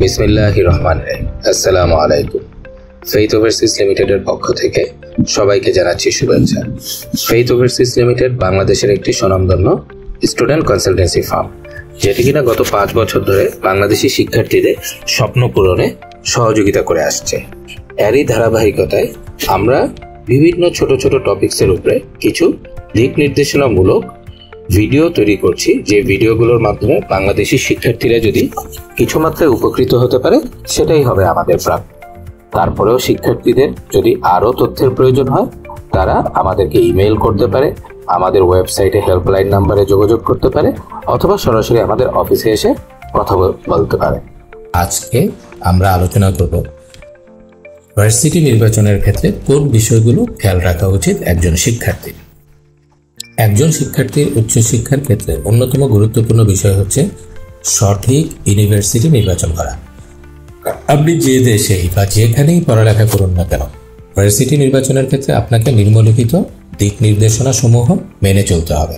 বিসমিল্লাহির রহমানির রহিম। আসসালামু আলাইকুম। ফেইথ ওভারসিজ লিমিটেডের পক্ষ থেকে সবাইকে জানাচ্ছি শুভেচ্ছা। ফেইথ ওভারসিজ লিমিটেড বাংলাদেশের একটি স্বনামধন্য স্টুডেন্ট কনসালটেন্সি ফার্ম, যেটি কিনা গত 5 বছর ধরে বাংলাদেশি শিক্ষার্থীদের স্বপ্ন পূরণে সহযোগিতা করে আসছে। এরই ধারাবাহিকতায় আমরা বিভিন্ন ছোট ছোট টপিকসের উপরে কিছু দিক নির্দেশনামূলক ভিডিও তৈরি করছি, যে ভিডিওগুলোর মাধ্যমে বাংলাদেশি শিক্ষার্থীরা যদি কিছু মাত্রায় উপকৃত হতে পারে সেটাই হবে আমাদের প্রাপ্য। তারপরেও শিক্ষার্থীদের যদি আরও তথ্যের প্রয়োজন হয় তারা আমাদেরকে ইমেইল করতে পারে, আমাদের ওয়েবসাইটে হেল্পলাইন নাম্বারে যোগাযোগ করতে পারে, অথবা সরাসরি আমাদের অফিসে এসে কথা বলতে পারে। আজকে আমরা আলোচনা করব ভার্সিটি নির্বাচনের ক্ষেত্রে কোন বিষয়গুলো খেয়াল রাখা উচিত একজন শিক্ষার্থীর। একজন শিক্ষার্থীর উচ্চশিক্ষার ক্ষেত্রে অন্যতম গুরুত্বপূর্ণ বিষয় হচ্ছে সঠিক ইউনিভার্সিটি নির্বাচন করা। আপনি যে দেশেই বা যেখানেই পড়ালেখা করুন না কেন, ভার্সিটি নির্বাচনের ক্ষেত্রে আপনাকে নিম্নলিখিত দিক নির্দেশনা সমূহ মেনে চলতে হবে।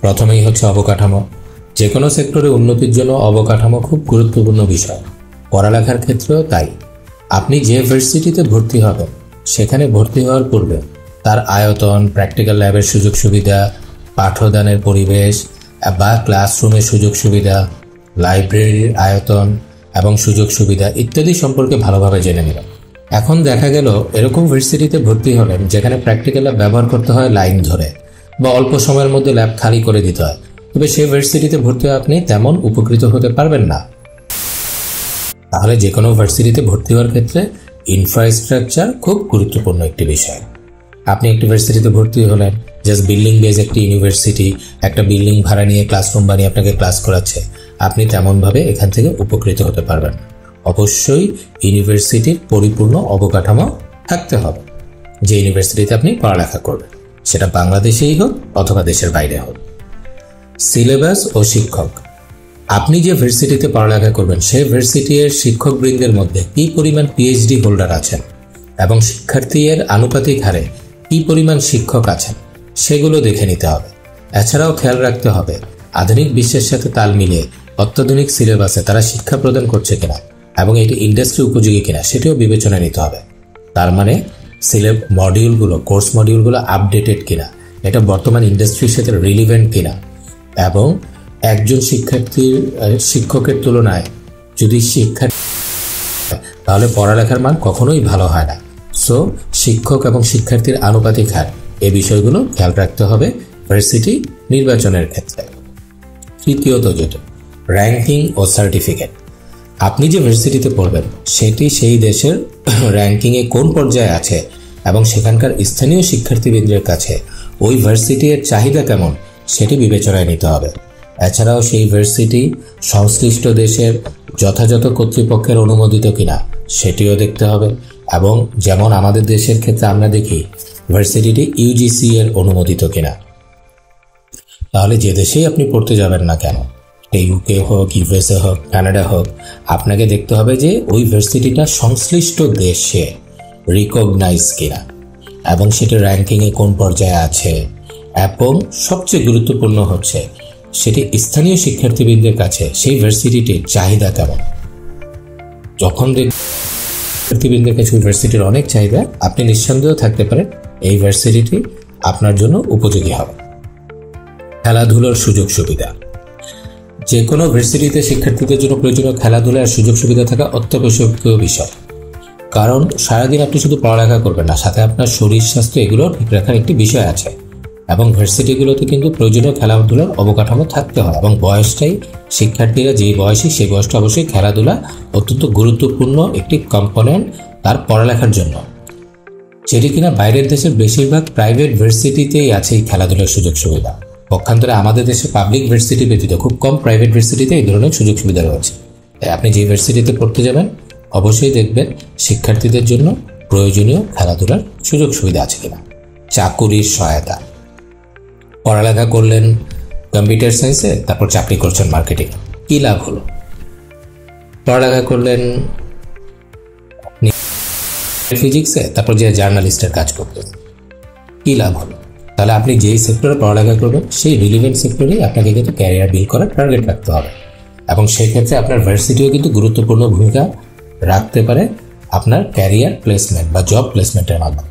প্রথমেই হচ্ছে অবকাঠামো। যে কোনো সেক্টরে উন্নতির জন্য অবকাঠামো খুব গুরুত্বপূর্ণ বিষয়, পড়ালেখার ক্ষেত্রেও তাই। আপনি যে ভার্সিটিতে ভর্তি হবেন সেখানে ভর্তি হওয়ার পূর্বে তার আয়তন, প্র্যাকটিক্যাল ল্যাবের সুযোগ সুবিধা, পাঠদানের পরিবেশ বা ক্লাসরুমের সুযোগ সুবিধা, লাইব্রেরির আয়তন এবং সুযোগ সুবিধা ইত্যাদি সম্পর্কে ভালোভাবে জেনে নেবেন। এখন দেখা গেল এরকম ভার্সিটিতে ভর্তি হলেন যেখানে প্র্যাকটিক্যাল ল্যাব ব্যবহার করতে হয় লাইন ধরে, বা অল্প সময়ের মধ্যে ল্যাব খালি করে দিতে হয়, তবে সেই ভার্সিটিতে ভর্তি হয়ে আপনি তেমন উপকৃত হতে পারবেন না। তাহলে যে কোনো ভার্সিটিতে ভর্তি হওয়ার ক্ষেত্রে ইনফ্রাস্ট্রাকচার খুব গুরুত্বপূর্ণ একটি বিষয়। আপনি একটি ভার্সিটিতে ভর্তি হলেন, জাস্ট বিল্ডিং বেজ একটি ইউনিভার্সিটি, একটা বিল্ডিং ভাড়া নিয়ে ক্লাসরুম বানিয়ে আপনাকে ক্লাস করাচ্ছে, আপনি তেমনভাবে এখান থেকে উপকৃত হতে পারবেন। অবশ্যই ইউনিভার্সিটির পরিপূর্ণ অবকাঠামো থাকতে হবে যে ইউনিভার্সিটিতে আপনি পড়ালেখা করবেন, সেটা বাংলাদেশেই হোক অথবা দেশের বাইরে হোক। সিলেবাস ও শিক্ষক। আপনি যে ভার্সিটিতে পড়ালেখা করবেন সেই ভার্সিটির শিক্ষকবৃন্দের মধ্যে কী পরিমাণ পিএইচডি হোল্ডার আছেন এবং শিক্ষার্থীর আনুপাতিক হারে কী পরিমাণ শিক্ষক আছেন সেগুলো দেখে নিতে হবে। এছাড়াও খেয়াল রাখতে হবে আধুনিক বিশ্বের সাথে তাল মিলিয়ে অত্যাধুনিক সিলেবাসে তারা শিক্ষা প্রদান করছে কিনা এবং এটি ইন্ডাস্ট্রি উপযোগী কিনা সেটিও বিবেচনায় নিতে হবে। তার মানে মডিউলগুলো, কোর্স মডিউলগুলো আপডেটেড কিনা, এটা বর্তমান ইন্ডাস্ট্রির সাথে রিলিভেন্ট কিনা, এবং একজন শিক্ষকের তুলনায় যদি তাহলে পড়ালেখার মান কখনোই ভালো হয় না। সো শিক্ষক এবং শিক্ষার্থীর আনুপাতিক হার, এই বিষয়গুলো খেয়াল রাখতে হবে ভার্সিটি নির্বাচনের ক্ষেত্রে। তৃতীয়ত যেটা র্যাঙ্কিং ও সার্টিফিকেট। আপনি যে ভার্সিটিতে পড়বেন সেটি সেই দেশের র্যাঙ্কিংয়ে কোন পর্যায়ে আছে এবং সেখানকার স্থানীয় শিক্ষার্থীবৃন্দের কাছে ওই ভার্সিটির চাহিদা কেমন সেটি বিবেচনায় নিতে হবে। এছাড়াও সেই ভার্সিটি সংশ্লিষ্ট দেশের যথাযথ কর্তৃপক্ষের অনুমোদিত কিনা সেটিও দেখতে হবে, এবং যেমন আমাদের দেশের ক্ষেত্রে আমরা দেখি ভার্সিটিটি ইউজিসি এর অনুমোদিত কিনা। তাহলে যে দেশেই আপনি পড়তে যাবেন না কেন, ইউকে হোক, ইউএসএ হোক, কানাডা হোক, আপনাকে দেখতে হবে যে ওই ভার্সিটিটা সংশ্লিষ্ট দেশে রিকগনাইজ কিনা এবং সেটি র্যাঙ্কিংয়ে কোন পর্যায়ে আছে, এবং সবচেয়ে গুরুত্বপূর্ণ হচ্ছে সেটি স্থানীয় শিক্ষার্থীবৃন্দের কাছে সেই ভার্সিটিটির চাহিদা কেমন। যখন শিক্ষার্থীবৃন্দের কাছে ভার্সিটির অনেক চাহিদা, আপনি নিঃসন্দেহ থাকতে পারেন এই ভার্সিটিটি আপনার জন্য উপযোগী হবে। খেলাধুলার সুযোগ সুবিধা। যে কোনো ভার্সিটিতে শিক্ষার্থীদের জন্য প্রয়োজনীয় খেলাধুলার সুযোগ সুবিধা থাকা অত্যাবশ্যকীয় বিষয়, কারণ সারাদিন আপনি শুধু পড়ালেখা করবেন না, সাথে আপনার শরীর স্বাস্থ্য এগুলো ঠিক রাখার একটি বিষয় আছে, এবং ভার্সিটিগুলোতে কিন্তু প্রয়োজনীয় খেলাধুলার অবকাঠামো থাকতে হয়, এবং বয়সটাই শিক্ষার্থীরা যে বয়সী সেই বয়সটা অবশ্যই খেলাধুলা অত্যন্ত গুরুত্বপূর্ণ একটি কম্পোনেন্ট তার পড়ালেখার জন্য, যেটি কিনা বাইরের দেশের বেশিরভাগ প্রাইভেট ভার্সিটিতেই আছে এই খেলাধুলার সুযোগ সুবিধা। পক্ষান্তরে আমাদের দেশে পাবলিক ভার্সিটি ব্যতীত খুব কম প্রাইভেট ভার্সিটিতে এই ধরনের সুযোগ সুবিধা রয়েছে। তাই আপনি যে ভার্সিটিতে পড়তে যাবেন অবশ্যই দেখবেন শিক্ষার্থীদের জন্য প্রয়োজনীয় খেলাধুলার সুযোগ সুবিধা আছে কিনা। চাকুরির সহায়তা। পড়ালেখা করলেন কম্পিউটার সায়েন্সে, তারপর চাকরি করছেন মার্কেটিং, কী লাভ হলো? পড়ালেখা করলেন ফিজিক্সে, তারপর যে জার্নালিস্টের কাজ করতেন, কী লাভ হলো? তাহলে আপনি যেই সেক্টরে পড়ালেখা করবেন সেই রিলিভেন্ট সেক্টরেই আপনাকে কিন্তু ক্যারিয়ার বিল্ড করার টার্গেট রাখতে হবে। এবং সেক্ষেত্রে আপনার ভার্সিটিও কিন্তু গুরুত্বপূর্ণ ভূমিকা রাখতে পারে আপনার ক্যারিয়ার প্লেসমেন্ট বা জব প্লেসমেন্টের মাধ্যমে।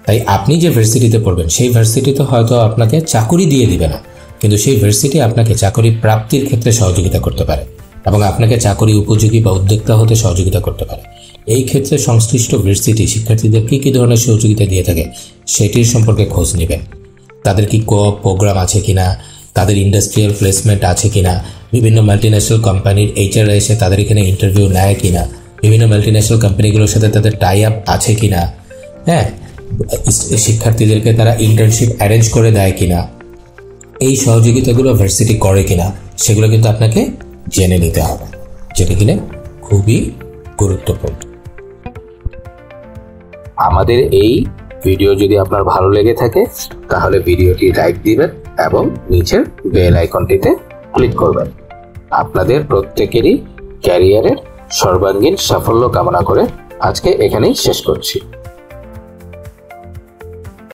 তাই আপনি যে ভার্সিটিতে পড়বেন সেই ভার্সিটিতে হয়তো আপনাকে চাকরি দিয়ে দিবে না, কিন্তু সেই ভার্সিটি আপনাকে চাকরি প্রাপ্তির ক্ষেত্রে সহযোগিতা করতে পারে এবং আপনাকে চাকরি উপযোগী বা উদ্যোক্তা হতে সহযোগিতা করতে পারে। এই ক্ষেত্রে সংশ্লিষ্ট ভার্সিটি শিক্ষার্থীদের কী ধরনের সহযোগিতা দিয়ে থাকে সেটির সম্পর্কে খোঁজ নেবেন। তাদের কি কোঅপ প্রোগ্রাম আছে কিনা, তাদের ইন্ডাস্ট্রিয়াল প্লেসমেন্ট আছে কিনা, বিভিন্ন মাল্টিন্যাশনাল কোম্পানির HR এসে তাদের এখানে ইন্টারভিউ নেয় কিনা, বিভিন্ন মাল্টিন্যাশনাল কোম্পানিগুলোর সাথে তাদের টাই আপ আছে কিনা, হ্যাঁ, শিক্ষার্থীদেরকে তারা ইন্টার্নশিপ অ্যারেঞ্জ করে দেয় কিনা, এই সহযোগিতাগুলো ভার্সিটি করে কিনা সেগুলো কিন্তু আপনাকে জেনে নিতে হবে, যেটা কিনা খুবই গুরুত্বপূর্ণ। আমাদের এই ভিডিও যদি আপনার ভালো লেগে থাকে তাহলে ভিডিওটি লাইক দিবেন এবং নিচের বেল আইকনটিতে ক্লিক করবেন। আপনাদের প্রত্যেকেরই ক্যারিয়ারের সর্বাঙ্গীন সাফল্য কামনা করে আজকে এখানেই শেষ করছি।